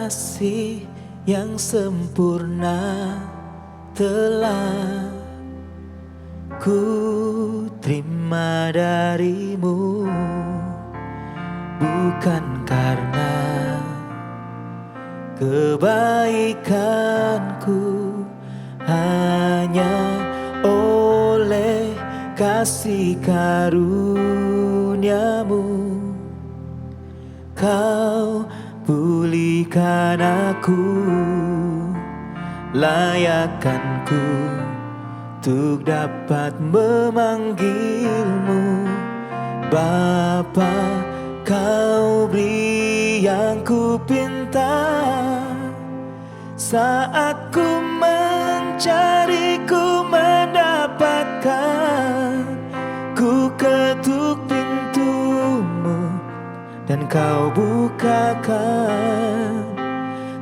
kasih yang sempurna telah ku terima darimu, bukan karena kebaikanku, hanya oleh kasih karuniamu. Kau pulihkan aku, layakkanku untuk dapat memanggilmu Bapa. Kau beri yang ku pinta, saat ku mencari ku mendapatkan. Ku ketuk pintumu dan kau bukakan,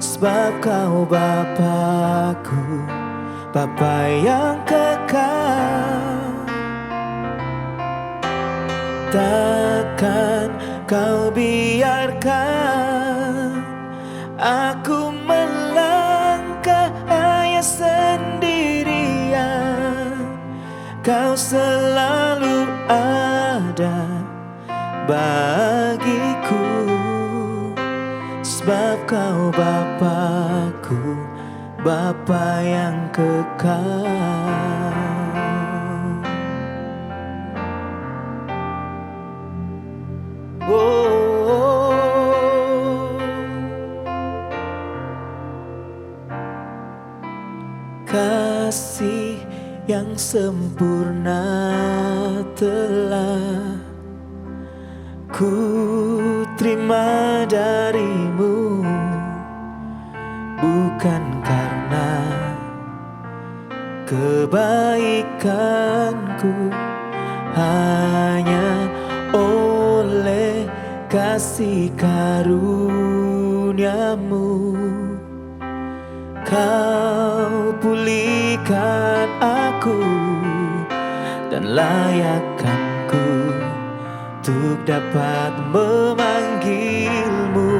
sebab kau Bapa-Ku, Bapa yang kekal. Takkan kau biarkan aku melangkah hanya sendirian. Kau selalu ada bagiku, sebab kau Bapa-Ku, Bapa yang kekal. Kasih yang sempurna telah ku terima darimu, bukan karena kebaikanku, hanya oleh kasih karuniamu. Kau pulihkan aku dan layakkanku untuk dapat memanggilmu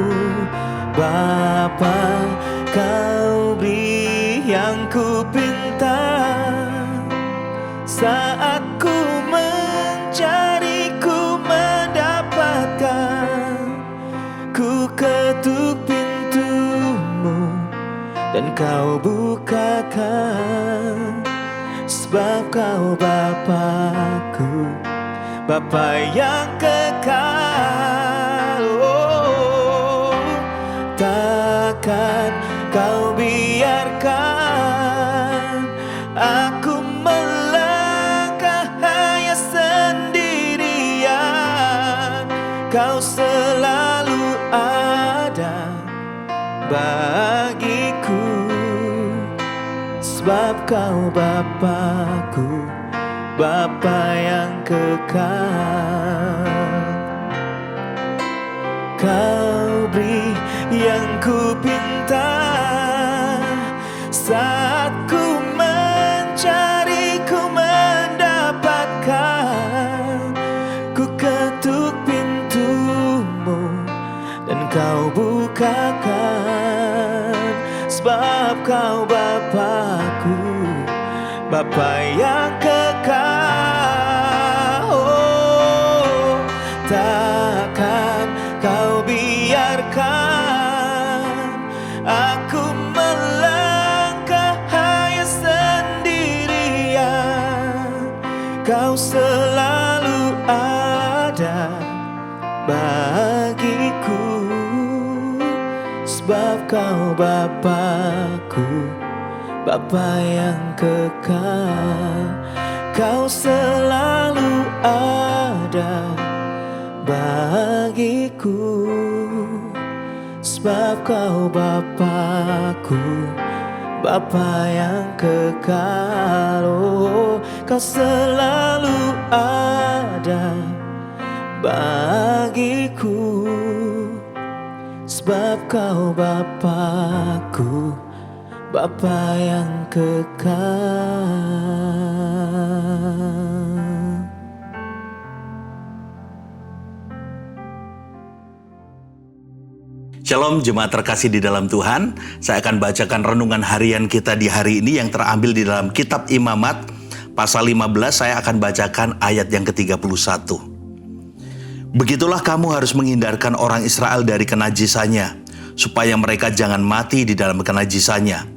Bapa. Kau beri yang ku pinta, saat ku mencari ku mendapatkan. Ku ketuk pintumu dan kau bukakan, sebab kau Bapa-Ku, Bapa yang kekal. Takkan kau biarkan aku melangkah hanya sendirian. Kau selalu ada bagiku, sebab kau Bapa-Ku, Bapa yang kekal. Kau beri yang ku pinta, saat ku mencari ku mendapatkan. Ku ketuk pintumu dan kau bukakan, sebab kau Bapa-Ku, Bapa yang kekal. Takkan kau biarkan aku melangkah hanya sendirian. Kau selalu ada bagiku, sebab kau Bapa-Ku, Bapa yang kekal. Kau selalu ada bagiku, sebab kau Bapa-Ku, Bapa yang kekal. Kau selalu ada bagiku, sebab kau Bapa-Ku, Bapa yang kekal. Shalom jemaat terkasih di dalam Tuhan. Saya akan bacakan renungan harian kita di hari ini yang terambil di dalam kitab Imamat pasal 15. Saya akan bacakan ayat yang ke-31. Begitulah kamu harus menghindarkan orang Israel dari kenajisannya, supaya mereka jangan mati di dalam kenajisannya,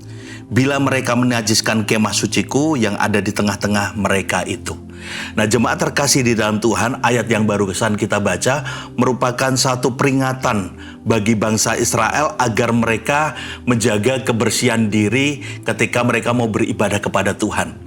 bila mereka menajiskan kemah suciku yang ada di tengah-tengah mereka itu. Nah, jemaat terkasih di dalam Tuhan, ayat yang barusan kita baca merupakan satu peringatan bagi bangsa Israel agar mereka menjaga kebersihan diri ketika mereka mau beribadah kepada Tuhan.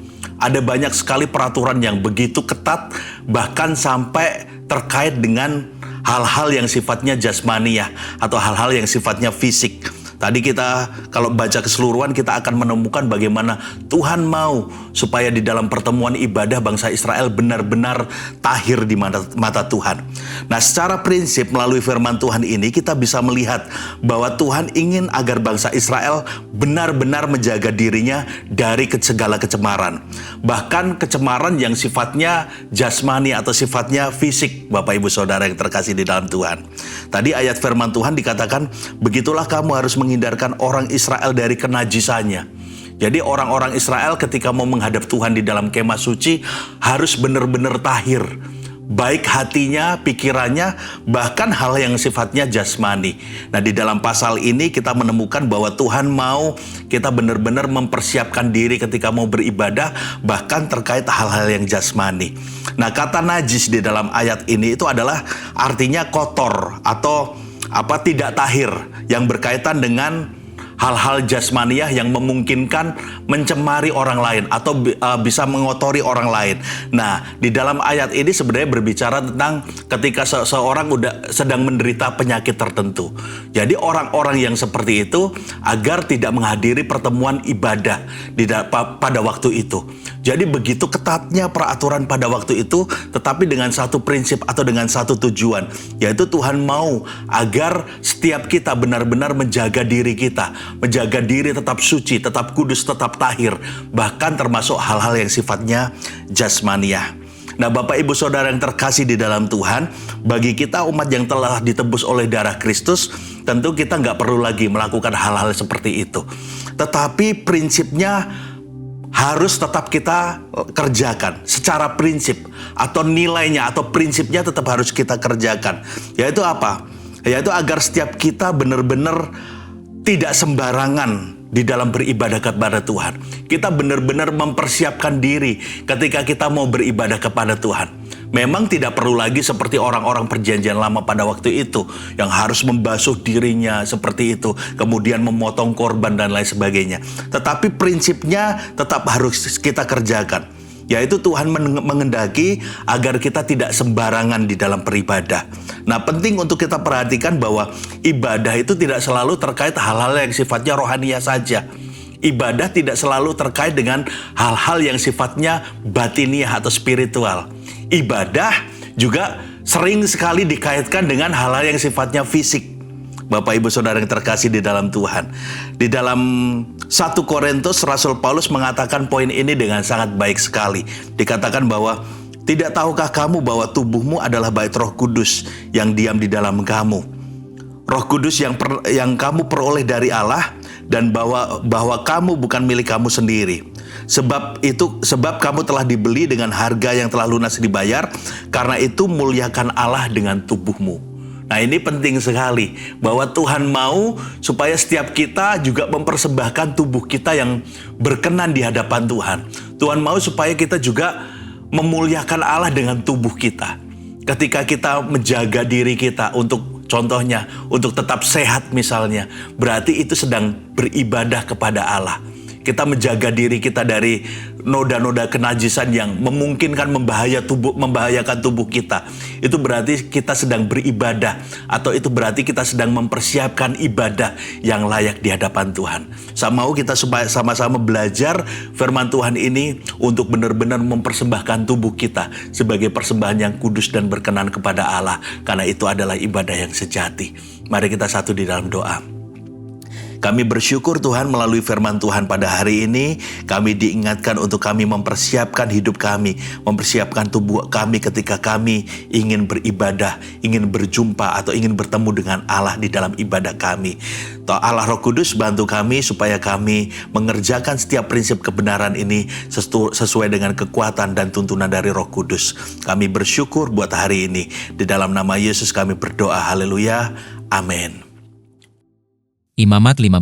Ada banyak sekali peraturan yang begitu ketat, bahkan sampai terkait dengan hal-hal yang sifatnya jasmaniah atau hal-hal yang sifatnya fisik. Tadi kita kalau baca keseluruhan kita akan menemukan bagaimana Tuhan mau supaya di dalam pertemuan ibadah bangsa Israel benar-benar tahir di mata Tuhan. Nah, secara prinsip melalui firman Tuhan ini kita bisa melihat bahwa Tuhan ingin agar bangsa Israel benar-benar menjaga dirinya dari segala kecemaran. Bahkan kecemaran yang sifatnya jasmani atau sifatnya fisik, Bapak Ibu Saudara yang terkasih di dalam Tuhan. Tadi ayat firman Tuhan dikatakan, begitulah kamu harus menghindarkan orang Israel dari kenajisannya. Jadi orang-orang Israel ketika mau menghadap Tuhan di dalam kemah suci harus benar-benar tahir. Baik hatinya, pikirannya, bahkan hal yang sifatnya jasmani. Nah, di dalam pasal ini kita menemukan bahwa Tuhan mau kita benar-benar mempersiapkan diri ketika mau beribadah, bahkan terkait hal-hal yang jasmani. Nah, kata najis di dalam ayat ini itu adalah artinya kotor atau tidak tahir, yang berkaitan dengan hal-hal jasmaniah yang memungkinkan mencemari orang lain atau bisa mengotori orang lain. Nah, di dalam ayat ini sebenarnya berbicara tentang ketika seseorang udah sedang menderita penyakit tertentu. Jadi orang-orang yang seperti itu agar tidak menghadiri pertemuan ibadah pada waktu itu. Jadi begitu ketatnya peraturan pada waktu itu, tetapi dengan satu prinsip atau dengan satu tujuan, yaitu Tuhan mau agar setiap kita benar-benar menjaga diri kita, menjaga diri tetap suci, tetap kudus, tetap tahir, bahkan termasuk hal-hal yang sifatnya jasmaniah. Nah, Bapak Ibu Saudara yang terkasih di dalam Tuhan, bagi kita umat yang telah ditebus oleh darah Kristus, tentu kita nggak perlu lagi melakukan hal-hal seperti itu. Tetapi prinsipnya harus tetap kita kerjakan secara prinsip, atau nilainya atau prinsipnya tetap harus kita kerjakan. Yaitu apa? Yaitu agar setiap kita benar-benar tidak sembarangan di dalam beribadah kepada Tuhan. Kita benar-benar mempersiapkan diri ketika kita mau beribadah kepada Tuhan. Memang tidak perlu lagi seperti orang-orang perjanjian lama pada waktu itu, yang harus membasuh dirinya seperti itu, kemudian memotong korban dan lain sebagainya. Tetapi prinsipnya tetap harus kita kerjakan, yaitu Tuhan mengendaki agar kita tidak sembarangan di dalam beribadah. Nah, penting untuk kita perhatikan bahwa ibadah itu tidak selalu terkait hal-hal yang sifatnya rohania saja. Ibadah tidak selalu terkait dengan hal-hal yang sifatnya batiniah atau spiritual. Ibadah juga sering sekali dikaitkan dengan hal-hal yang sifatnya fisik. Bapak Ibu Saudara yang terkasih di dalam Tuhan. Di dalam 1 Korintus, Rasul Paulus mengatakan poin ini dengan sangat baik sekali. Dikatakan bahwa, tidak tahukah kamu bahwa tubuhmu adalah bait Roh Kudus yang diam di dalam kamu? Roh Kudus yang kamu peroleh dari Allah, dan bahwa kamu bukan milik kamu sendiri. Sebab kamu telah dibeli dengan harga yang telah lunas dibayar. Karena itu muliakan Allah dengan tubuhmu. Nah, ini penting sekali bahwa Tuhan mau supaya setiap kita juga mempersembahkan tubuh kita yang berkenan di hadapan Tuhan. Tuhan mau supaya kita juga memuliakan Allah dengan tubuh kita. Ketika kita menjaga diri kita contohnya untuk tetap sehat misalnya, berarti itu sedang beribadah kepada Allah. Kita menjaga diri kita dari noda-noda kenajisan yang memungkinkan membahayakan tubuh kita. Itu berarti kita sedang beribadah, atau itu berarti kita sedang mempersiapkan ibadah yang layak di hadapan Tuhan. Mau kita sama-sama belajar firman Tuhan ini untuk benar-benar mempersembahkan tubuh kita sebagai persembahan yang kudus dan berkenan kepada Allah, karena itu adalah ibadah yang sejati. Mari kita satu di dalam doa. Kami bersyukur Tuhan melalui firman Tuhan pada hari ini, kami diingatkan untuk kami mempersiapkan hidup kami, mempersiapkan tubuh kami ketika kami ingin beribadah, ingin berjumpa atau ingin bertemu dengan Allah di dalam ibadah kami. Allah Roh Kudus bantu kami supaya kami mengerjakan setiap prinsip kebenaran ini sesuai dengan kekuatan dan tuntunan dari Roh Kudus. Kami bersyukur buat hari ini. Di dalam nama Yesus kami berdoa. Haleluya. Amin. Imamat 15.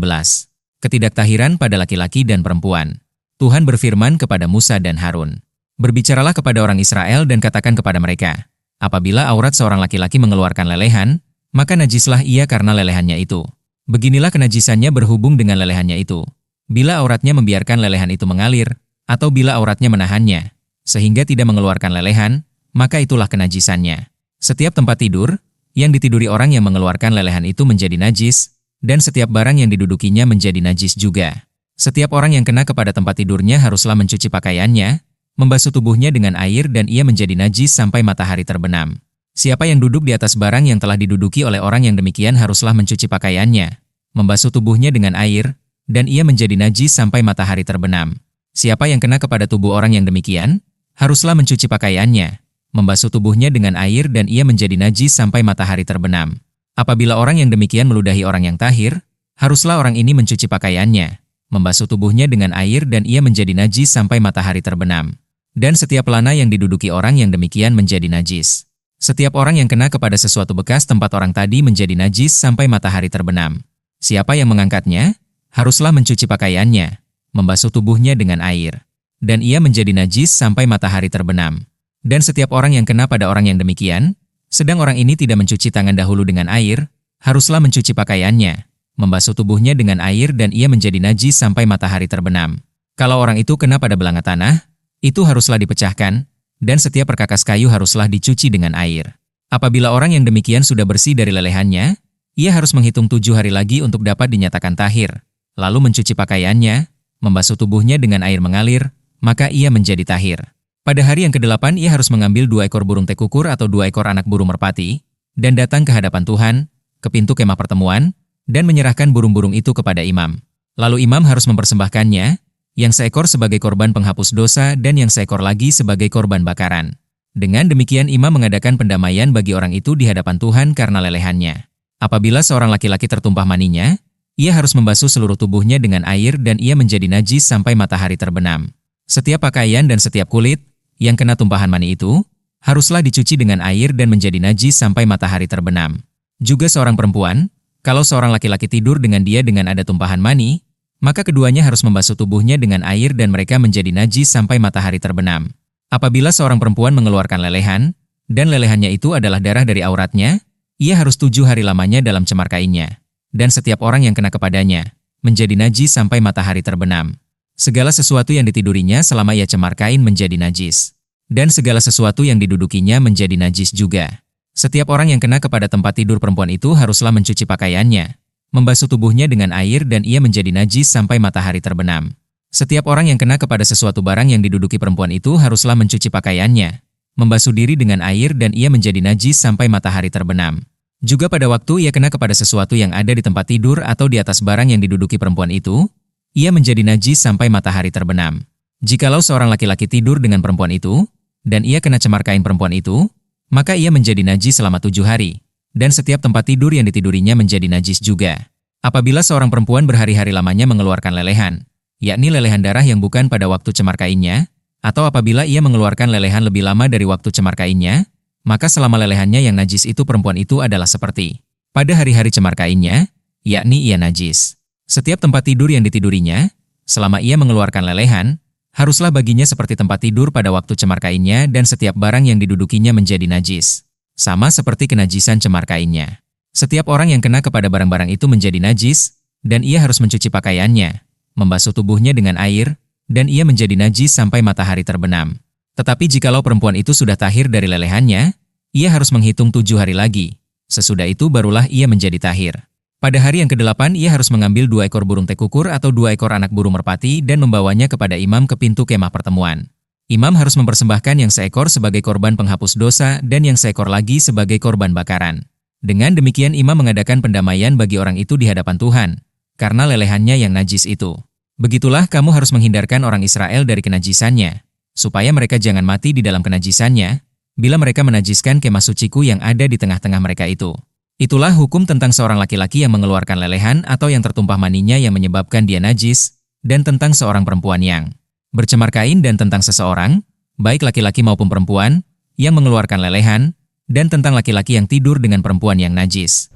Ketidaktahiran pada laki-laki dan perempuan. Tuhan berfirman kepada Musa dan Harun, "Berbicaralah kepada orang Israel dan katakan kepada mereka, apabila aurat seorang laki-laki mengeluarkan lelehan, maka najislah ia karena lelehannya itu. Beginilah kenajisannya berhubung dengan lelehannya itu. Bila auratnya membiarkan lelehan itu mengalir, atau bila auratnya menahannya, sehingga tidak mengeluarkan lelehan, maka itulah kenajisannya. Setiap tempat tidur yang ditiduri orang yang mengeluarkan lelehan itu menjadi najis, dan setiap barang yang didudukinya menjadi najis juga. Setiap orang yang kena kepada tempat tidurnya haruslah mencuci pakaiannya, membasuh tubuhnya dengan air dan ia menjadi najis sampai matahari terbenam. Siapa yang duduk di atas barang yang telah diduduki oleh orang yang demikian haruslah mencuci pakaiannya, membasuh tubuhnya dengan air, dan ia menjadi najis sampai matahari terbenam. Siapa yang kena kepada tubuh orang yang demikian, haruslah mencuci pakaiannya, membasuh tubuhnya dengan air dan ia menjadi najis sampai matahari terbenam. Apabila orang yang demikian meludahi orang yang tahir, haruslah orang ini mencuci pakaiannya, membasuh tubuhnya dengan air dan ia menjadi najis sampai matahari terbenam. Dan setiap pelana yang diduduki orang yang demikian menjadi najis. Setiap orang yang kena kepada sesuatu bekas tempat orang tadi menjadi najis sampai matahari terbenam. Siapa yang mengangkatnya, haruslah mencuci pakaiannya, membasuh tubuhnya dengan air, dan ia menjadi najis sampai matahari terbenam. Dan setiap orang yang kena pada orang yang demikian, sedang orang ini tidak mencuci tangan dahulu dengan air, haruslah mencuci pakaiannya, membasuh tubuhnya dengan air dan ia menjadi najis sampai matahari terbenam. Kalau orang itu kena pada belanga tanah, itu haruslah dipecahkan, dan setiap perkakas kayu haruslah dicuci dengan air. Apabila orang yang demikian sudah bersih dari lelehannya, ia harus menghitung 7 hari lagi untuk dapat dinyatakan tahir, lalu mencuci pakaiannya, membasuh tubuhnya dengan air mengalir, maka ia menjadi tahir. Pada hari yang ke-8 ia harus mengambil 2 ekor burung tekukur atau 2 ekor anak burung merpati, dan datang ke hadapan Tuhan, ke pintu kemah pertemuan, dan menyerahkan burung-burung itu kepada imam. Lalu imam harus mempersembahkannya, yang seekor sebagai korban penghapus dosa dan yang seekor lagi sebagai korban bakaran. Dengan demikian imam mengadakan pendamaian bagi orang itu di hadapan Tuhan karena lelehannya. Apabila seorang laki-laki tertumpah maninya, ia harus membasuh seluruh tubuhnya dengan air dan ia menjadi najis sampai matahari terbenam. Setiap pakaian dan setiap kulit yang kena tumpahan mani itu, haruslah dicuci dengan air dan menjadi najis sampai matahari terbenam. Juga seorang perempuan, kalau seorang laki-laki tidur dengan dia dengan ada tumpahan mani, maka keduanya harus membasuh tubuhnya dengan air dan mereka menjadi najis sampai matahari terbenam. Apabila seorang perempuan mengeluarkan lelehan, dan lelehannya itu adalah darah dari auratnya, ia harus 7 hari lamanya dalam cemar kainnya. Dan setiap orang yang kena kepadanya, menjadi najis sampai matahari terbenam. Segala sesuatu yang ditidurinya selama ia cemar kain menjadi najis. Dan segala sesuatu yang didudukinya menjadi najis juga. Setiap orang yang kena kepada tempat tidur perempuan itu haruslah mencuci pakaiannya, membasuh tubuhnya dengan air dan ia menjadi najis sampai matahari terbenam. Setiap orang yang kena kepada sesuatu barang yang diduduki perempuan itu haruslah mencuci pakaiannya, membasuh diri dengan air dan ia menjadi najis sampai matahari terbenam. Juga pada waktu ia kena kepada sesuatu yang ada di tempat tidur atau di atas barang yang diduduki perempuan itu, ia menjadi najis sampai matahari terbenam. Jikalau seorang laki-laki tidur dengan perempuan itu, dan ia kena cemar kain perempuan itu, maka ia menjadi najis selama 7 hari. Dan setiap tempat tidur yang ditidurinya menjadi najis juga. Apabila seorang perempuan berhari-hari lamanya mengeluarkan lelehan, yakni lelehan darah yang bukan pada waktu cemar kainnya, atau apabila ia mengeluarkan lelehan lebih lama dari waktu cemar kainnya, maka selama lelehannya yang najis itu perempuan itu adalah seperti pada hari-hari cemar kainnya, yakni ia najis. Setiap tempat tidur yang ditidurinya, selama ia mengeluarkan lelehan, haruslah baginya seperti tempat tidur pada waktu cemar kainnya dan setiap barang yang didudukinya menjadi najis. Sama seperti kenajisan cemar kainnya. Setiap orang yang kena kepada barang-barang itu menjadi najis, dan ia harus mencuci pakaiannya, membasuh tubuhnya dengan air, dan ia menjadi najis sampai matahari terbenam. Tetapi jikalau perempuan itu sudah tahir dari lelehannya, ia harus menghitung 7 hari lagi. Sesudah itu barulah ia menjadi tahir. Pada hari yang ke-8 ia harus mengambil 2 ekor burung tekukur atau 2 ekor anak burung merpati dan membawanya kepada imam ke pintu kemah pertemuan. Imam harus mempersembahkan yang seekor sebagai korban penghapus dosa dan yang seekor lagi sebagai korban bakaran. Dengan demikian imam mengadakan pendamaian bagi orang itu di hadapan Tuhan, karena lelehannya yang najis itu. Begitulah kamu harus menghindarkan orang Israel dari kenajisannya, supaya mereka jangan mati di dalam kenajisannya, bila mereka menajiskan kemah suciku yang ada di tengah-tengah mereka itu. Itulah hukum tentang seorang laki-laki yang mengeluarkan lelehan atau yang tertumpah maninya yang menyebabkan dia najis, dan tentang seorang perempuan yang bercemar kain dan tentang seseorang, baik laki-laki maupun perempuan, yang mengeluarkan lelehan, dan tentang laki-laki yang tidur dengan perempuan yang najis.